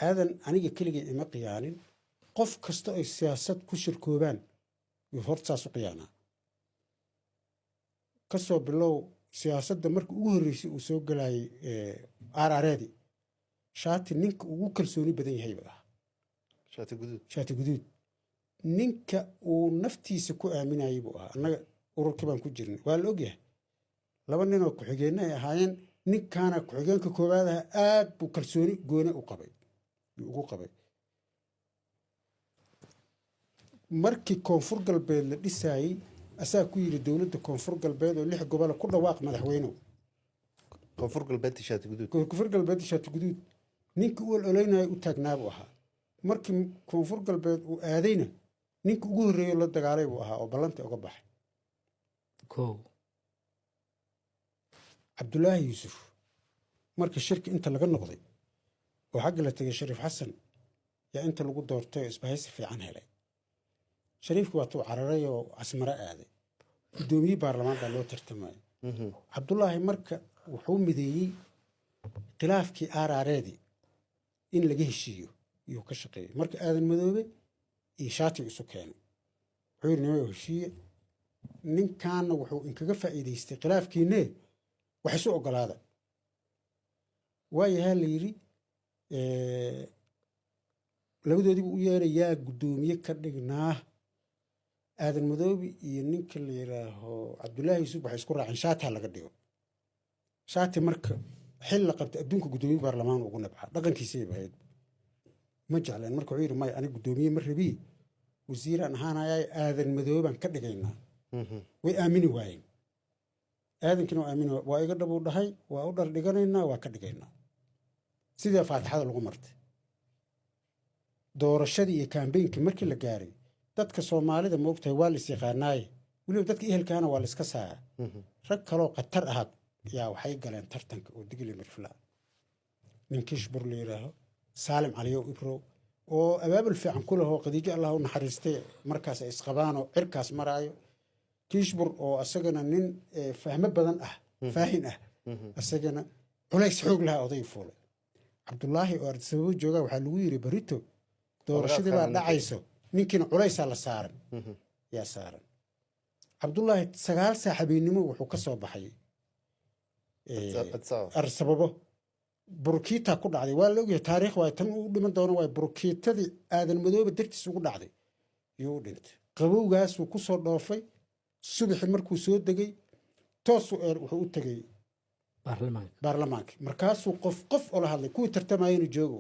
aadan aniga keligay ima qiyaanin qof kasta ay siyaasad ku shirkoobaan yuu hortaas u qiyaanaa kasoo bilow siyaasadda markii ugu horreysay uu soo galayay aarareedi shaati ninka ugu kalsooni badan yahay buu ahaa shaati guduud ninka uu naftiisa ku aaminayay buu ahaa annaga ururkii baan ku jirnay waa la ogyahay laba nin oo ku-xigeenna ay ahaayeen ninkaana ku-xigeenka koowaad aha aad buu kalsooni goone ugu qabay markii koonfur galbeed la dhisaayey asaa ku yidhi dowladda koonfur galbeed oo 6 gobol ku dhawaaq madaxweynuhu koonfur galbeed shaati guduud ninka uu ololeynayo u taagnaa buu ahaa markii koonfur galbeed uu aadayna ninka ugu horreeyo la dagaalay buu ahaa oo ballanta uga baxay cabdulaahi yuusuf markii shirki inta laga noqday oo xagga la tegay shariif xasan yaa inta lagu doortay oo isbahaysi fiican helay shariifku waa tuu cararay oo casmaro aaday guddoomiye baarlamaan baa loo tartamaya cabdulaahi marka wuxuu mideeyey khilaafkii aaraareedii in laga heshiiyo iyuu ka shaqeeyey marka aadan madoobe iyo shaati isu keenay wuxuu yidhi nimayo heshiiye ninkaana wuxuu inkaga faa'iidaystay khilaafkiinee wax isu ogolaada waayahaa la yidhi labadoodiibu u yeeray yaa guddoomiye ka dhignaa aadan madoobi iyo ninka la yidhaaho cabdulaahi yuusuf waxay isku raaceen shaati ha laga dhigo shaati marka xil la qabta adduunka guddoomiye baarlamaan ugu nabca dhaqankiisay bahayd ma jecleen marka wuxuu yidhi maya aniga guddoomiye ma rabii wasiiraan ahaanayaa aadan madoobaan ka dhigaynaa way aamini waayeen aadankina waa aamini waa iga dhabuu dhahay waa u dhardhiganaynaa waa ka dhigaynaa sidii faatixada lagu martay doorashadii iyo kaambeynkii markii la gaaray dadka soomaalida moogtahay waa lais yaqaanaaye weliba dadka ehelkaana waa laiska saara rag kaloo khatar ahaa yaa waxay galeen tartanka oo digli mirfla nin kishbur la yidhaaho saalim caliyow ibrow oo abaabul fiican ku lahoo qadiijo allah u naxariistay markaas ay isqabaanoo cirkaas maraayo kishbur oo asagana nin fahmo badan ah faahin ah asagana culays xoog lahaa oday fuulay cabdulaahi oo ardisababo joogaa waxaa lagu yidhi barito doorashadii baa dhacayso ninkiina culaysaa la saaran yaa saaran cabdulaahi 9 saac habeenimo wuxuu ka soo baxay ardisababo burkiita ku dhacday waa la ogyahay taariikh waay tan u dhiman doono waay burkiitadii aadan madoobe dartiis ugu dhacday yuu u dhintay qabowgaasuu ku soo dhoofay subaxi markuu soo degay toosuu wuxuu u tegay baarlamaanka markaasuu qof oo la hadlay kuwii tartamayana joogo